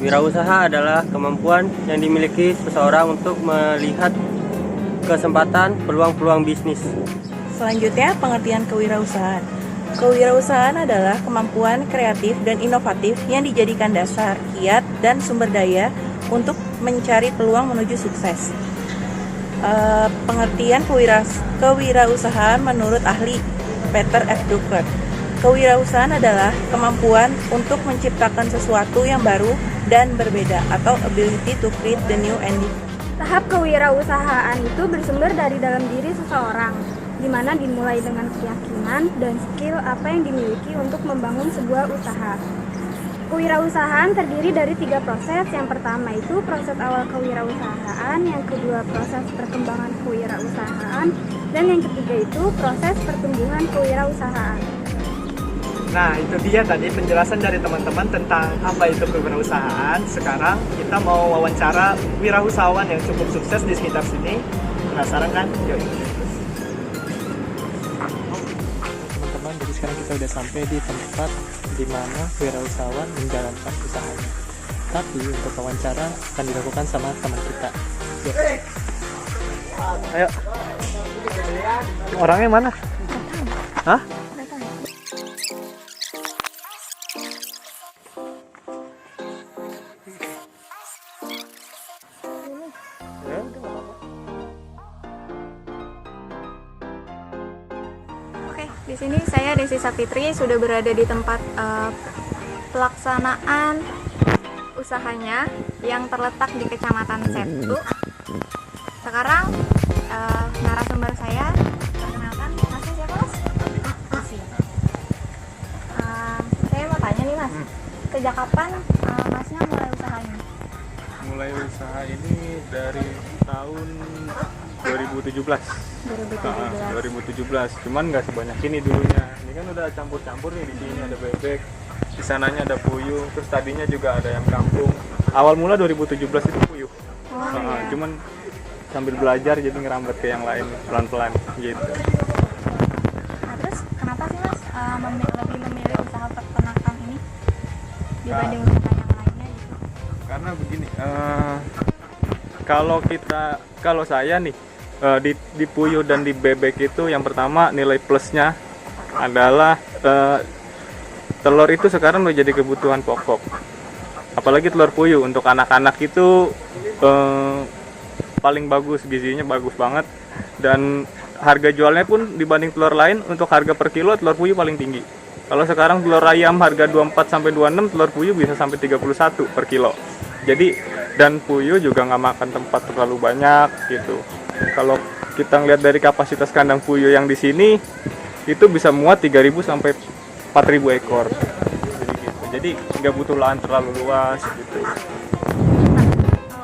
Wirausaha adalah kemampuan yang dimiliki seseorang untuk melihat kesempatan peluang-peluang bisnis. Selanjutnya, pengertian kewirausahaan. Kewirausahaan adalah kemampuan kreatif dan inovatif yang dijadikan dasar, kiat, dan sumber daya untuk mencari peluang menuju sukses. Pengertian kewirausahaan menurut ahli Peter F. Drucker. Kewirausahaan adalah kemampuan untuk menciptakan sesuatu yang baru dan berbeda atau ability to create the new and different. Tahap kewirausahaan itu bersumber dari dalam diri seseorang, di mana dimulai dengan keyakinan dan skill apa yang dimiliki untuk membangun sebuah usaha. Kewirausahaan terdiri dari 3 proses. Yang pertama itu proses awal kewirausahaan, yang kedua proses perkembangan kewirausahaan, dan yang ketiga itu proses pertumbuhan kewirausahaan. Nah, itu dia tadi penjelasan dari teman-teman tentang apa itu kewirausahaan. Sekarang kita mau wawancara wirausahawan yang cukup sukses di sekitar sini. Penasaran kan? Yuk. Teman-teman, jadi sekarang kita udah sampai di tempat di mana wirausahawan menjalankan usahanya. Tapi untuk wawancara akan dilakukan sama teman kita. Yuk. Ayo. Orangnya mana? Hah? Oke, di sini saya Desi Sapitri sudah berada di tempat pelaksanaan usahanya yang terletak di Kecamatan Setu. Sekarang narasumber saya, perkenalkan, Masnya siapa Mas? Masih. Saya mau tanya nih Mas, sejak kapan Masnya mulai usahanya? Mulai usaha ini dari tahun 2017. 2017. Cuman nggak sebanyak ini dulunya. Ini kan udah campur-campur nih, di sini ada bebek, di sananya ada puyuh, terus tadinya juga ada ayam kampung. Awal mula 2017 itu puyuh. Iya. Cuman sambil belajar jadi ngerambat ke yang lain pelan-pelan gitu. Nah, terus kenapa sih Mas lebih memilih usaha peternakan ini dibanding usaha yang lainnya gitu? Karena begini, kalau saya nih di puyuh dan di bebek itu yang pertama nilai plusnya adalah telur itu sekarang udah jadi kebutuhan pokok. Apalagi telur puyuh untuk anak-anak itu paling bagus, gizinya bagus banget, dan harga jualnya pun dibanding telur lain untuk harga per kilo telur puyuh paling tinggi. Kalau sekarang telur ayam harga 24 sampai 26, telur puyuh bisa sampai 31 per kilo. Jadi dan puyuh juga nggak makan tempat terlalu banyak gitu. Kalau kita ngeliat dari kapasitas kandang puyuh yang di sini itu bisa muat 3.000 sampai 4.000 ekor. Jadi nggak butuh lahan terlalu luas gitu.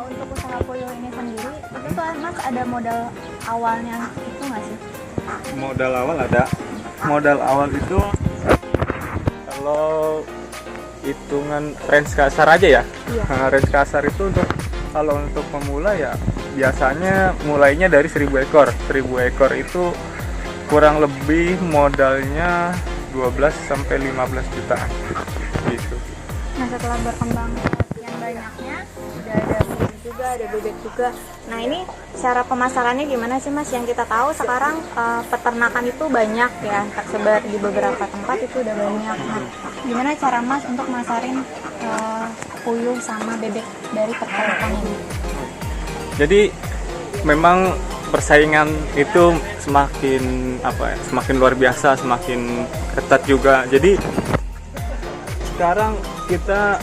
Untuk usaha puyuh ini sendiri, itu tuh Mas ada modal awalnya itu nggak sih? Modal awal ada. Modal awal itu kalau hitungan range kasar aja ya. Iya. Nah, range kasar itu kalau untuk pemula ya biasanya mulainya dari 1.000 ekor. 1.000 ekor itu kurang lebih modalnya 12 sampai 15 juta gitu. Nah, setelah berkembang yang banyaknya, udah ada puyuh juga, ada bebek juga. Nah, ini cara pemasarannya gimana sih Mas? Yang kita tahu sekarang peternakan itu banyak ya, tersebar di beberapa tempat itu udah banyak. Nah, gimana cara Mas untuk masarin puyuh sama bebek dari peternakan ini? Jadi memang persaingan itu semakin luar biasa, semakin ketat juga. Jadi sekarang kita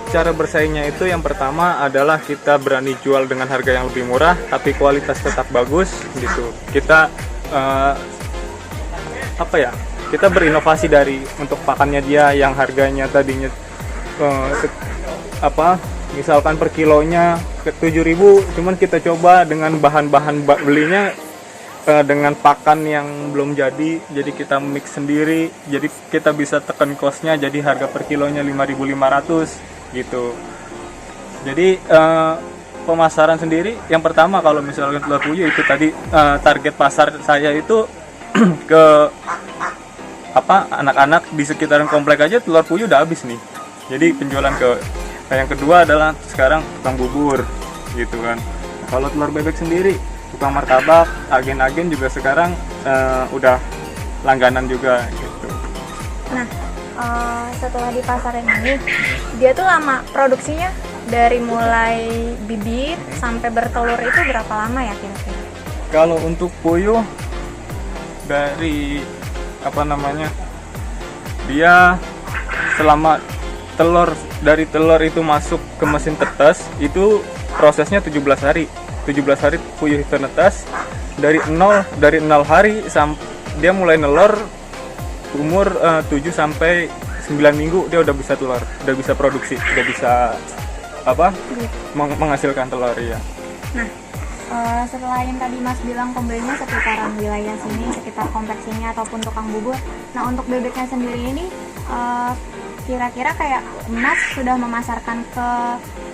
cara bersaingnya itu yang pertama adalah kita berani jual dengan harga yang lebih murah tapi kualitas tetap bagus gitu. Kita kita berinovasi dari untuk pakannya dia yang harganya tadinya misalkan per kilonya ke 7.000, cuman kita coba dengan bahan-bahan belinya dengan pakan yang belum jadi kita mix sendiri, jadi kita bisa tekan cost-nya jadi harga per kilonya 5.500 gitu. Jadi pemasaran sendiri yang pertama kalau misalkan telur puyuh itu tadi target pasar saya itu ke anak-anak di sekitaran komplek aja telur puyuh udah habis nih. Jadi penjualan ke Nah, yang kedua adalah sekarang tukang bubur gitu kan. Kalau telur bebek sendiri, tukang martabak, agen-agen juga sekarang udah langganan juga gitu. Nah, setelah dipasarin ini, dia tuh lama produksinya dari mulai bibit sampai bertelur itu berapa lama ya kira-kira? Kalau untuk puyuh dari dia selama dari telur itu masuk ke mesin tetes itu prosesnya 17 hari. 17 hari puyuh itu netes dari 0 hari dia mulai nelor umur 7 sampai 9 minggu dia udah bisa telur, udah bisa produksi, udah bisa menghasilkan telur ya. Nah, selain tadi Mas bilang pembelinya sekitaran wilayah sini, sekitar kompleks ini ataupun tukang bubur. Nah, untuk bebeknya sendiri ini kira-kira kayak Mas sudah memasarkan ke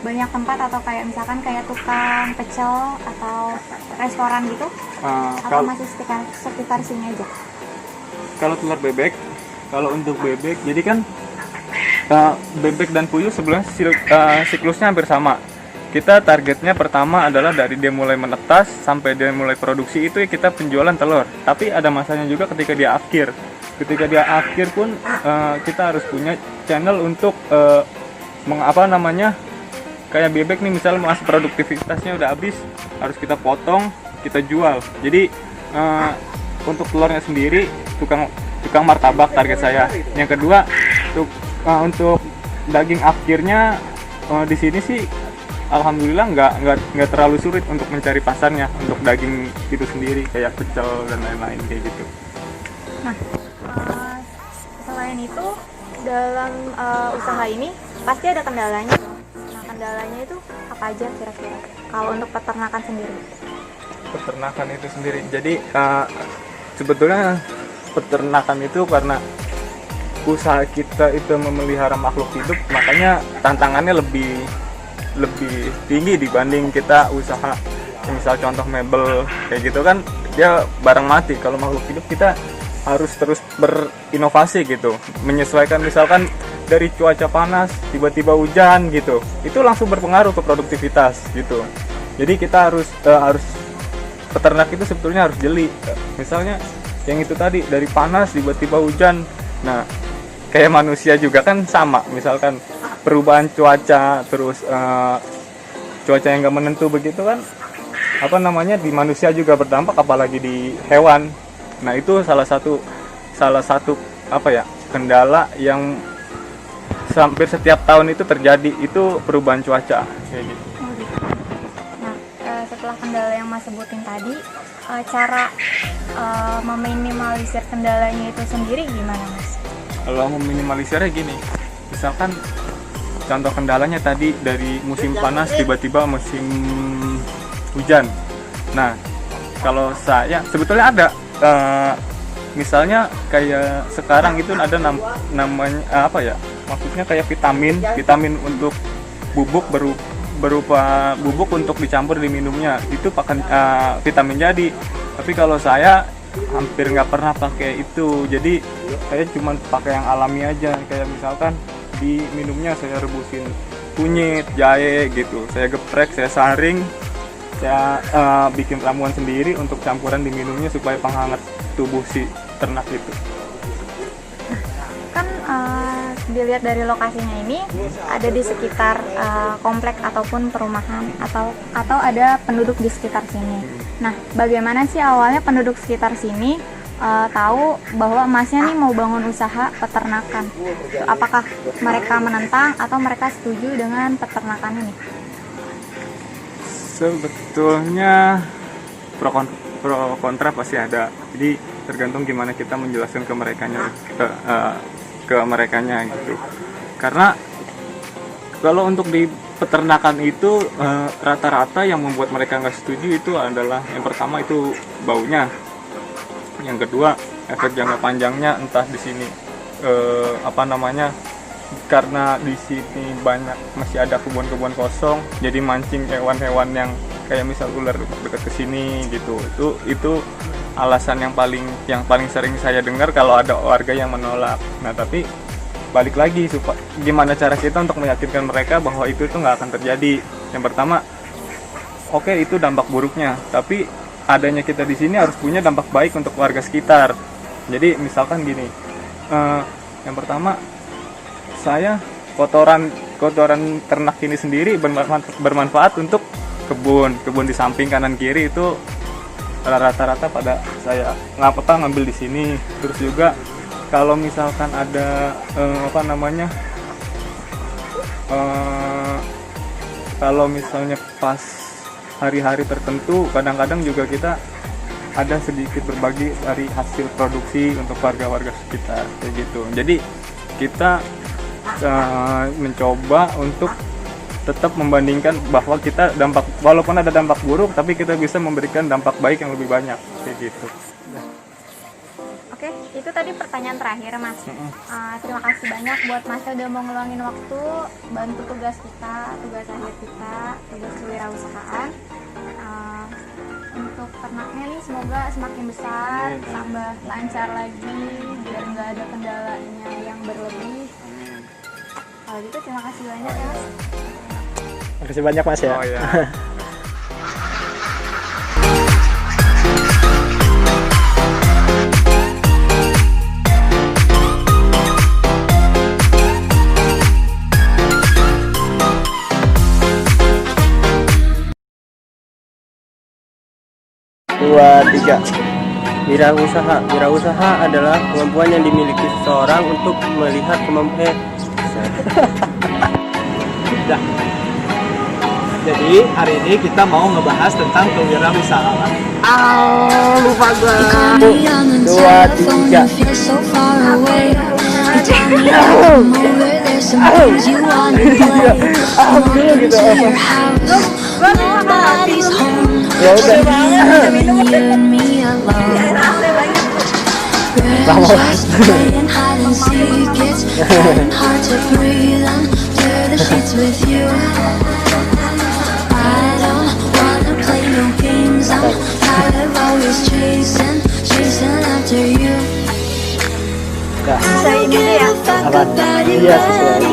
banyak tempat atau kayak misalkan kayak tukang pecel atau restoran gitu? Atau masih sekitar sini aja? Kalau telur bebek, kalau untuk bebek, jadi kan bebek dan puyuh sebenarnya siklusnya hampir sama. Kita targetnya pertama adalah dari dia mulai menetas sampai dia mulai produksi itu kita penjualan telur. Tapi ada masanya juga ketika dia akhir. Ketika dia akhir pun kita harus punya channel untuk kayak bebek nih misalnya masa produktivitasnya udah habis, harus kita potong, kita jual. Jadi untuk telurnya sendiri tukang martabak target saya. Yang kedua untuk daging akhirnya di sini sih alhamdulillah nggak terlalu sulit untuk mencari pasarnya untuk daging itu sendiri kayak pecel dan lain-lain kayak gitu. Nah, selain itu dalam usaha ini pasti ada kendalanya. Nah, kendalanya itu apa aja kira-kira kalau untuk peternakan sendiri? Peternakan itu sendiri. Jadi sebetulnya peternakan itu karena usaha kita itu memelihara makhluk hidup, makanya tantangannya lebih tinggi dibanding kita usaha misal contoh mebel kayak gitu kan dia barang mati. Kalau makhluk hidup kita harus terus berinovasi gitu, menyesuaikan misalkan dari cuaca panas tiba-tiba hujan gitu, itu langsung berpengaruh ke produktivitas gitu. Jadi kita harus peternak itu sebetulnya harus jeli. Misalnya yang itu tadi dari panas tiba-tiba hujan, nah kayak manusia juga kan sama, misalkan perubahan cuaca terus cuaca yang nggak menentu begitu kan di manusia juga berdampak apalagi di hewan. Nah itu salah satu kendala yang hampir setiap tahun itu terjadi, itu perubahan cuaca kayak gitu. Nah setelah kendala yang Mas sebutin tadi, cara meminimalisir kendalanya itu sendiri gimana Mas? Kalau meminimalisirnya gini, misalkan contoh kendalanya tadi dari musim panas tiba-tiba musim hujan. Nah, kalau saya sebetulnya ada misalnya kayak sekarang itu ada namanya maksudnya kayak vitamin untuk bubuk berupa bubuk untuk dicampur di minumnya. Itu pakai vitamin jadi. Tapi kalau saya hampir nggak pernah pakai itu, jadi saya cuma pakai yang alami aja, kayak misalkan di minumnya saya rebusin kunyit, jahe gitu, saya geprek, saya saring, saya bikin ramuan sendiri untuk campuran di minumnya supaya penghangat tubuh si ternak itu. Kan dilihat dari lokasinya ini ada di sekitar komplek ataupun perumahan atau ada penduduk di sekitar sini. Nah, bagaimana sih awalnya penduduk sekitar sini tahu bahwa Masnya nih mau bangun usaha peternakan? Apakah mereka menentang atau mereka setuju dengan peternakan ini? Sebetulnya pro kontra pasti ada. Jadi tergantung gimana kita menjelaskan ke merekanya gitu. Karena kalau untuk di peternakan itu rata-rata yang membuat mereka nggak setuju itu adalah yang pertama itu baunya, yang kedua efek jangka panjangnya, entah di sini karena di sini masih ada kebun-kebun kosong, jadi mancing hewan-hewan yang kayak misal ular dekat ke sini gitu. Itu alasan yang paling sering saya dengar kalau ada warga yang menolak. Nah tapi balik lagi gimana cara kita untuk meyakinkan mereka bahwa itu tuh nggak akan terjadi. Yang pertama, oke, itu dampak buruknya, tapi adanya kita di sini harus punya dampak baik untuk warga sekitar. Jadi misalkan gini, yang pertama, saya kotoran ternak ini sendiri bermanfaat untuk kebun di samping kanan kiri itu rata-rata pada saya ngambil di sini. Terus juga kalau misalkan ada kalau misalnya pas hari-hari tertentu, kadang-kadang juga kita ada sedikit berbagi dari hasil produksi untuk warga-warga sekitar kayak gitu. Jadi kita mencoba untuk tetap membandingkan bahwa kita walaupun ada dampak buruk, tapi kita bisa memberikan dampak baik yang lebih banyak kayak gitu. Oke, itu tadi pertanyaan terakhir, Mas. Terima kasih banyak buat Mas udah mau ngeluangin waktu bantu tugas kita, tugas akhir kita, tugas kewirausahaan. Untuk ternaknya nih semoga semakin besar, tambah lancar lagi, biar nggak ada kendalanya yang berlebih. Kalau gitu terima kasih banyak ya, Mas. Terima kasih banyak, Mas, ya. Oh, ya. Dua, tiga. Wirausaha adalah kemampuan yang dimiliki seseorang untuk melihat kemampuan. Dah. Jadi hari ini kita mau ngebahas tentang kewirausahaan. Lupa gua. Dua, tiga. Ya udah. Iya, sesuai.